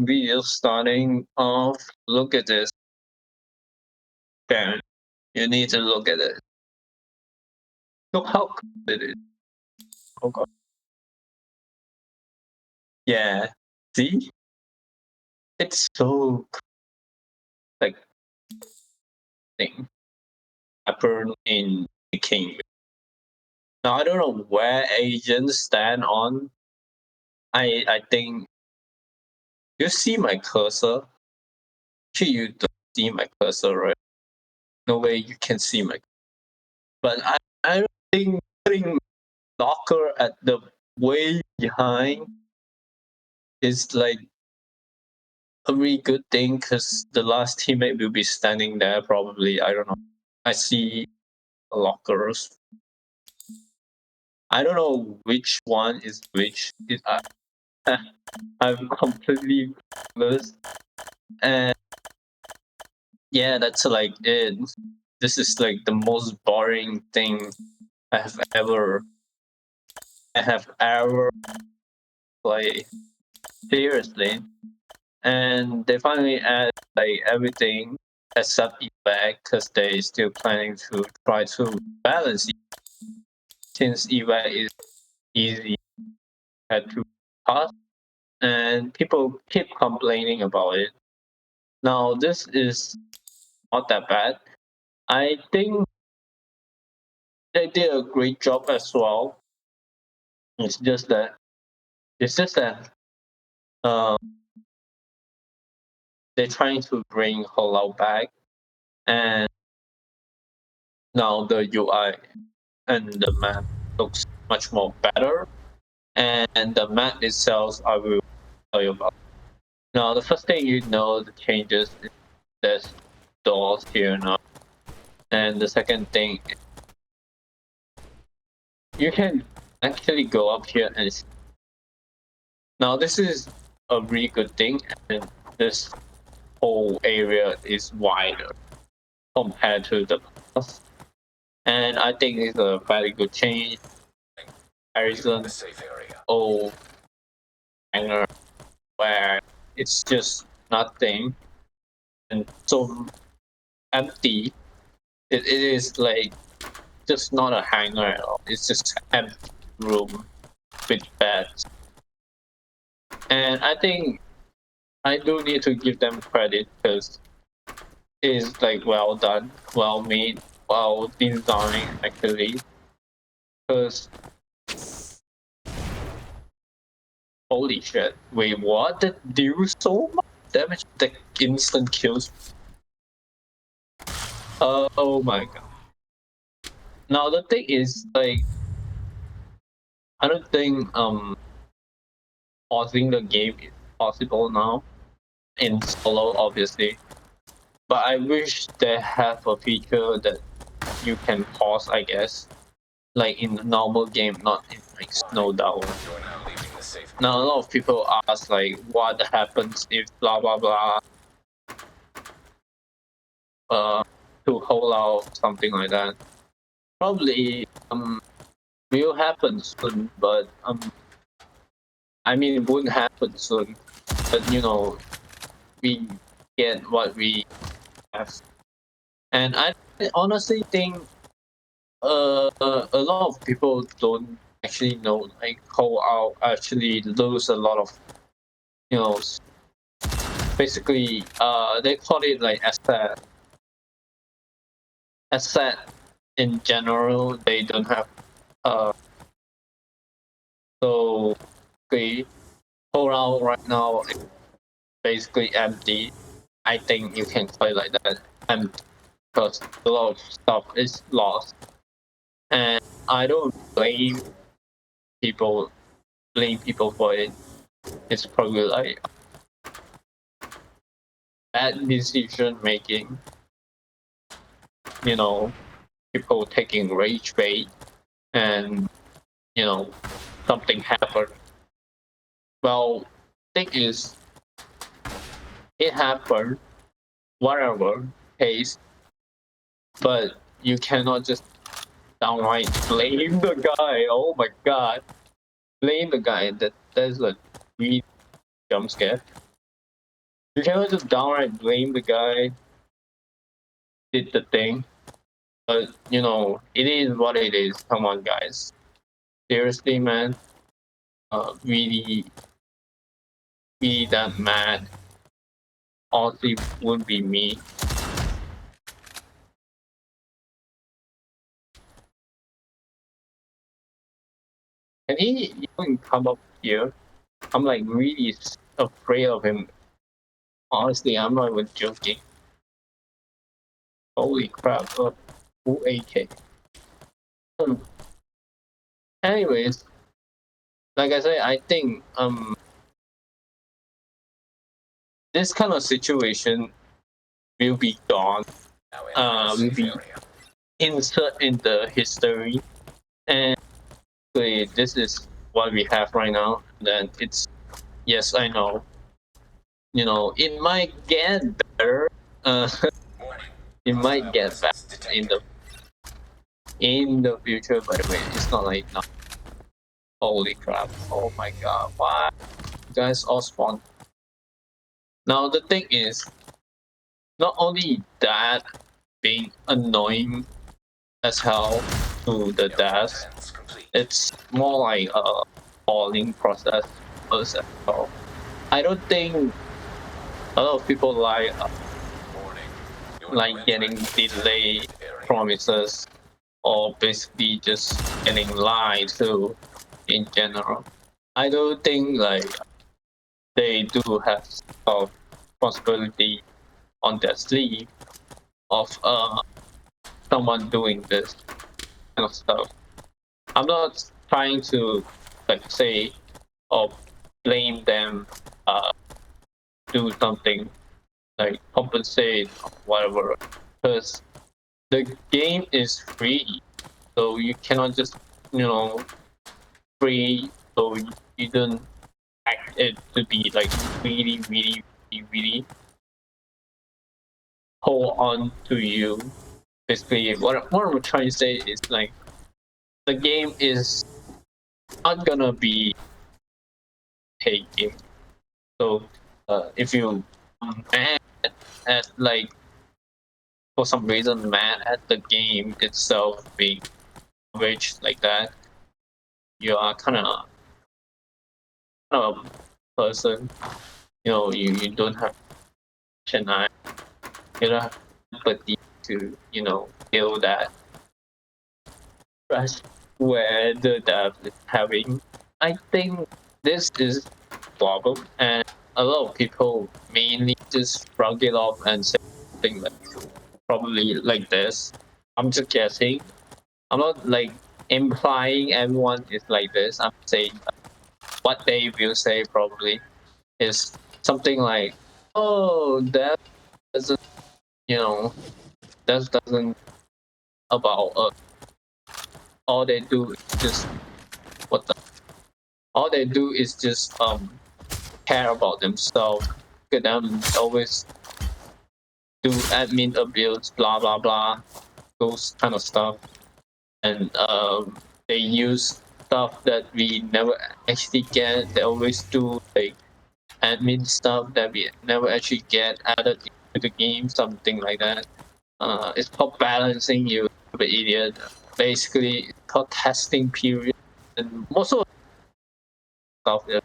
video starting off, look at this. Karen, you need to look at it. Look how cool it is. Oh god. Yeah. See? It's so like thing happened in the king. Now I don't know where agents stand on. I think you see my cursor. Actually, you don't see my cursor, right? No way you can see my. But I don't think putting locker at the way behind is like a really good thing because the last teammate will be standing there probably. I don't know. I see lockers. I don't know which one is which. I'm completely clueless. And yeah, that's like it. This is like the most boring thing I have ever played. Seriously. And they finally add like everything except evac because they still planning to try to balance it since evac is easy had to pass and people keep complaining about it. Now this is not that bad. I think they did a great job as well. It's just that it's just that um, they're trying to bring Hollow back, and now the UI and the map looks much more better. And the map itself, I will tell you about. Now, the first thing you know, the changes is there's doors here now, and the second thing, you can actually go up here and see. Now this is a really good thing, and this whole area is wider compared to the past. And I think it's a very good change. Comparison, old hangar where it's just nothing and so empty. It is like just not a hangar at all. It's just an empty room with beds. And I think I do need to give them credit because it's like well done, well made, well designed actually. Because holy shit, wait, what? That do so much damage? The instant kills. Oh my god. Now the thing is like I don't think pausing the game is possible now in solo obviously. But I wish they have a feature that you can pause, I guess. Like in the normal game, not in like Snowdown. Now a lot of people ask like what happens if blah blah blah to hold out something like that. Probably will happen soon, but I mean it wouldn't happen soon. But you know, we get what we have. And I honestly think a lot of people don't actually know like how I'll actually lose a lot of you know basically they call it like asset in general they don't have uh so the whole round right now is basically empty. I think you can play like that empty because a lot of stuff is lost and I don't people blame people for it. It's probably like bad decision making, you know, people taking rage bait and, you know, something happened. Well, thing is, it happened, whatever case, but you cannot just downright blame the guy. Oh my god. Blame the guy. That's a really jump scare. You cannot just downright blame the guy did the thing. But you know, it is what it is. Come on, guys. Seriously, man. Really, really that mad. Honestly, would be me. And he even come up here. I'm like really afraid of him. Honestly, I'm not even joking. Holy crap! Full AK. Hmm. Anyways, like I said, I think this kind of situation will be gone. Will be insert in the history, and this is what we have right now. Then it's yes, I know. You know, it might get better. Uh, it might get better in the future. By the way, it's not like now. Holy crap! Oh my god! Why you guys all spawn? Now the thing is, not only that being annoying as hell to the death, it's more like a falling process as well. I don't think a lot of people like getting delayed promises or basically just getting lied to in general. I don't think like they do have a responsibility on their sleeve of someone doing this kind of stuff. I'm not trying to like say or blame them do something like compensate or whatever because the game is free, so you cannot just you know free so you don't act it to be like really hold on to you. Basically, what I'm trying to say is like the game is not gonna be paid game. So if you mad at like for some reason mad at the game itself being rich like that, you are kind of person. You know, you don't have Chennai, you don't have empathy to feel that rush where the dev is having. I think this is a problem, and a lot of people mainly just shrug it off and say something like probably like this. I'm just guessing. I'm not like implying everyone is like this. I'm saying what they will say probably is something like, "Oh, that doesn't, you know, that doesn't about us. All they do is just what the, all they do is just care about themselves. Look at them always do admin abuse, blah blah blah, those kind of stuff, and they use stuff that we never actually get. They always do like admin stuff that we never actually get added into the game, something like that. It's called balancing, you stupid idiot. Basically, it's called testing period, and most of the stuff is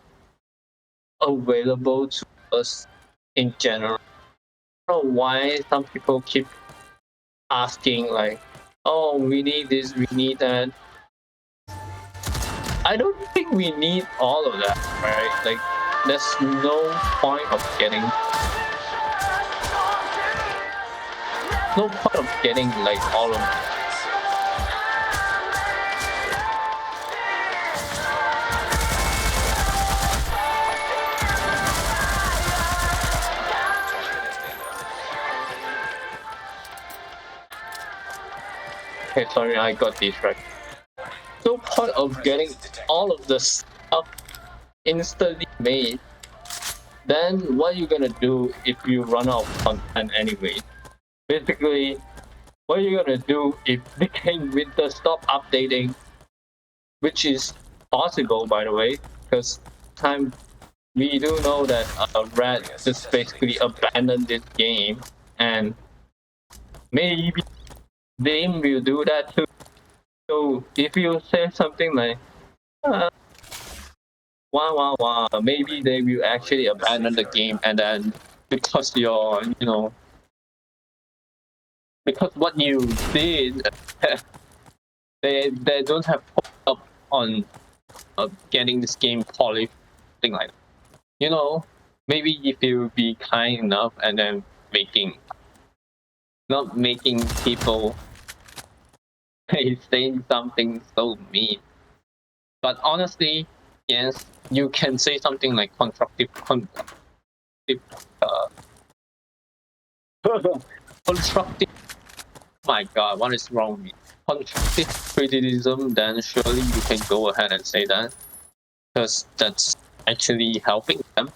available to us in general. I don't know why some people keep asking like, "Oh, we need this, we need that." I don't think we need all of that, right? Like, there's no point of getting like all of. Okay, sorry, I got distracted. No point of getting all of the stuff instantly made. Then what are you gonna do if you run out of content anyway? Basically, what are you gonna do if the game winter stop updating, which is possible by the way, because time we do know that Red just basically abandoned this game, and maybe they will do that too. So if you say something like, uh, "Wah wah wah," maybe they will actually abandon the game, and then because you're, because what you did, they don't have hope up on getting this game polished, thing like that. Maybe if you be kind enough and then not making people saying something so mean. But honestly, yes, you can say something like uh, constructive. My God, what is wrong with me? Constructive criticism. Then surely you can go ahead and say that because that's actually helping them.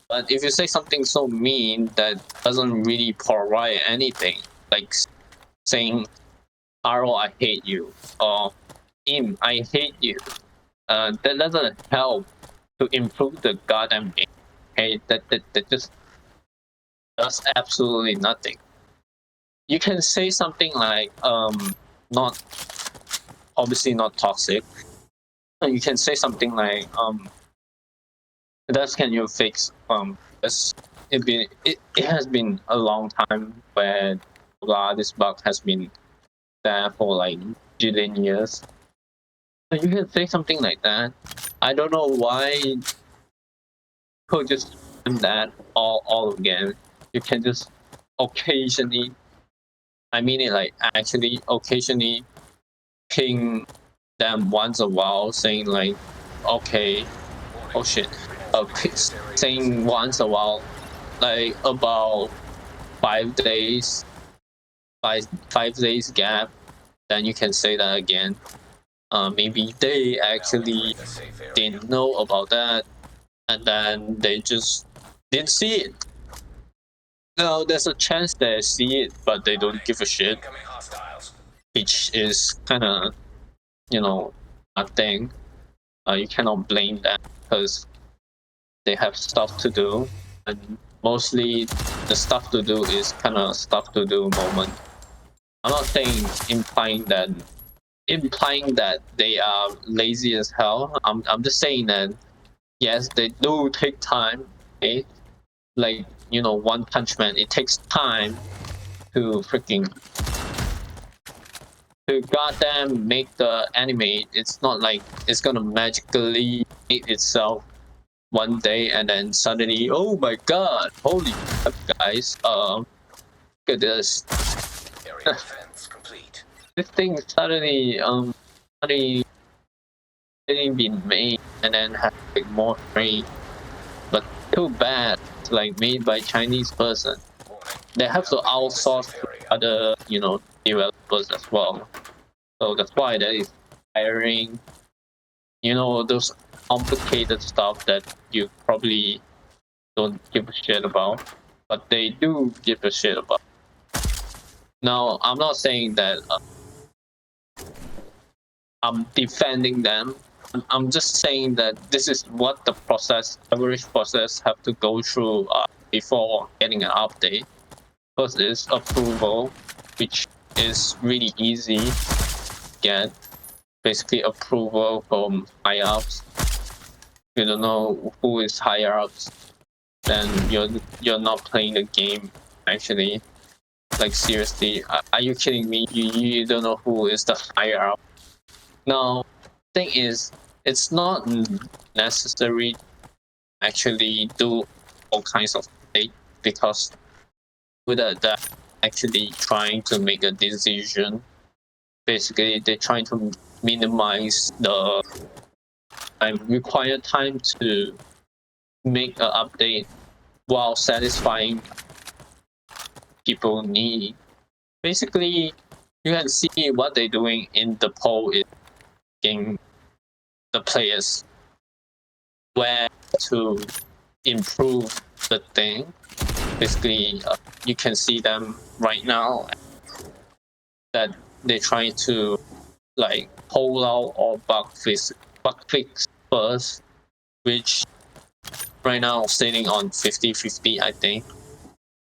But if you say something so mean that doesn't really provide anything, like saying "Aro, I hate you," or "Im, I hate you," that doesn't help to improve the goddamn game. Okay, that just does absolutely nothing. You can say something like not obviously not toxic. You can say something like thus can you fix this. It has been a long time where this bug has been there for like jillion years. So you can say something like that. I don't know why could just do that all again. You can just occasionally, I mean it like actually occasionally ping them once a while, saying like, okay, oh shit, saying once a while, like about 5 days, 5 days gap, then you can say that again. Maybe they actually didn't know about that, and then they just didn't see it. No, there's a chance they see it, but they don't give a shit, which is kind of, a thing. You cannot blame them because they have stuff to do, and mostly the stuff to do is kind of stuff to do moment. I'm not saying implying that they are lazy as hell. I'm just saying that yes, they do take time. Okay, like One Punch Man, it takes time to freaking to goddamn make the anime. It's not like it's gonna magically make itself one day and then suddenly, oh my god, holy crap, guys, look at this. Area defense complete. This thing suddenly been made and then have like more frame. But too bad, it's like made by Chinese person. They have to outsource to other, developers as well. So that's why that is hiring, those complicated stuff that you probably don't give a shit about, but they do give a shit about. Now, I'm not saying that I'm defending them. I'm just saying that this is what the average process, have to go through before getting an update. First is approval, which is really easy to get. Basically, approval from higher ups. You don't know who is higher ups, then you're not playing the game. Actually, like seriously, are you kidding me? You don't know who is the higher up. Now, thing is, it's not necessary to actually do all kinds of things because with that actually trying to make a decision. Basically, they're trying to minimize the required time to make an update while satisfying people need. Basically, you can see what they're doing in the poll is getting the players where to improve the thing. Basically, you can see them right now that they're trying to like pull out all bug fix first, which right now sitting on 50-50, I think.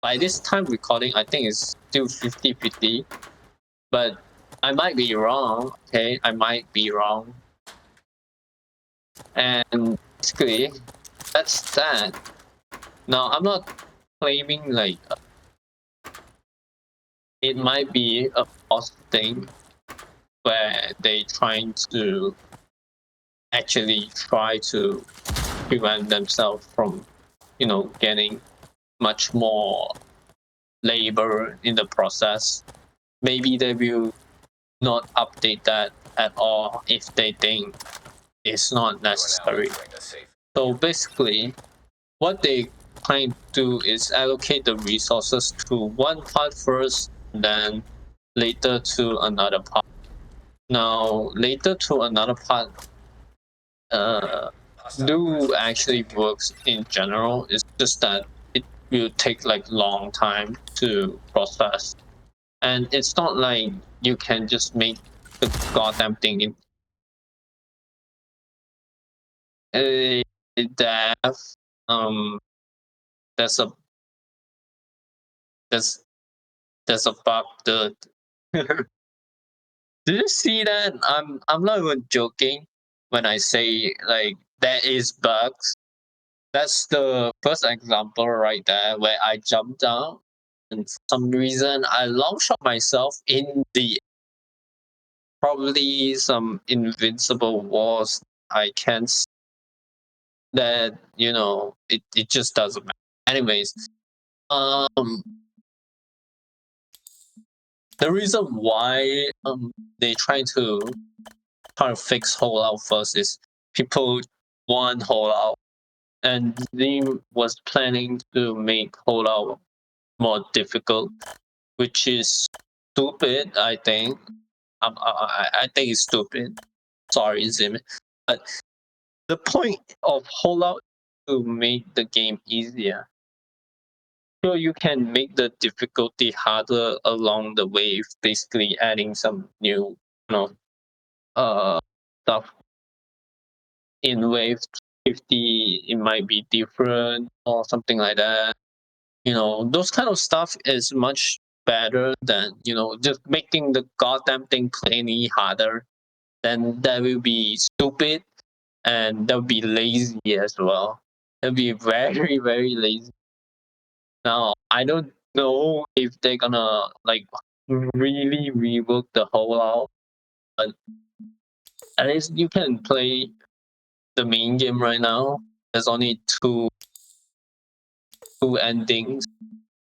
By this time recording, I think it's still 50-50, but I might be wrong. Okay, I might be wrong. And basically, that's that. Now, I'm not claiming like it might be a false thing where they trying to actually try to prevent themselves from, getting much more labor in the process. Maybe they will not update that at all if they think it's not You are now necessary. entering a safe. So basically, what they plan to do is allocate the resources to one part first, then later to another part. Now, later to another part Hostile do presence actually detected. works in general. It's just that it will take like long time to process. And it's not like you can just make the goddamn thing in a dev. There's a there's there's a bug, dude. Did you see that? I'm not even joking when I say like there is bugs. That's the first example right there where I jumped down and for some reason I long shot myself in the probably some invincible walls I can see that it just doesn't matter. Anyways, um the reason why they try to fix holdout first is people want holdout and Zim was planning to make holdout more difficult, which is stupid. I think. I think it's stupid. Sorry, Zim. But the point of holdout is to make the game easier. So you can make the difficulty harder along the way, basically adding some new, stuff in wave 50. It might be different or something like that. Those kind of stuff is much better than just making the goddamn thing plainly harder. Then that will be stupid and that will be lazy as well. It'll be very very lazy. Now I don't know if they're gonna like really rework the whole out, but at least you can play the main game right now. There's only two endings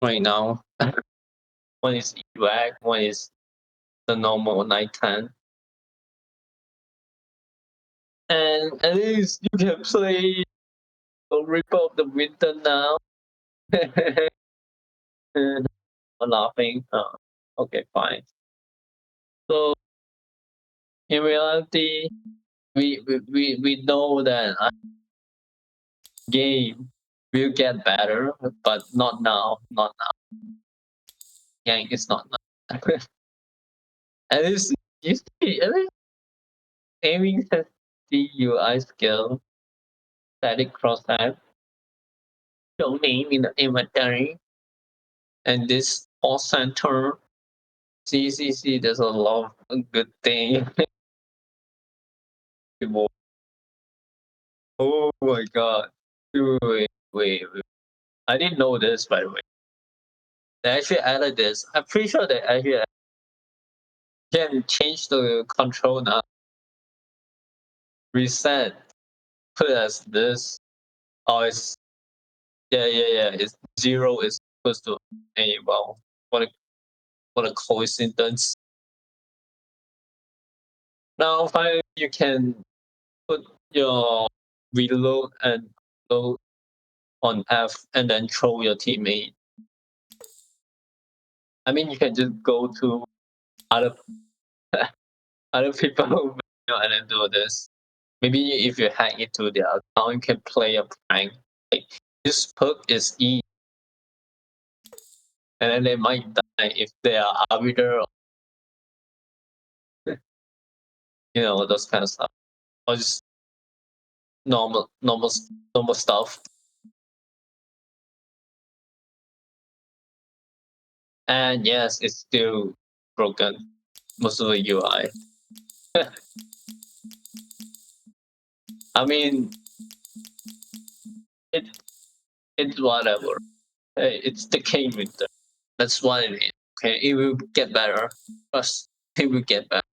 right now. One is evac, one is the normal nighttime. And at least you can play the Reaper of the Winter now. I'm laughing. Okay, fine. So in reality, we know that game will get better, but not now. Not now. Gang, it's not now. At least you see, at least aiming sensitivity UI skill, static crosshair, show name in the inventory, and this all center. See, there's a lot of good thing. Oh my god. Wait. I didn't know this, by the way. They actually added this. I'm pretty sure they actually can change the control now. Reset. Put it as this. Oh, it's yeah. It's zero is supposed to. Hey, well, what a coincidence. Now, finally, you can put your reload and load on F and then throw your teammate. I mean, you can just go to other other people and then do this. Maybe if you hack into their account, you can play a prank. Like this perk is E, and then they might die if they are arbiter, those kind of stuff, or just normal stuff. And yes, it's still broken. Most of the UI. I mean, it it's whatever. It's the game winter. That's what it is. Okay, it will get better. Trust, it will get better.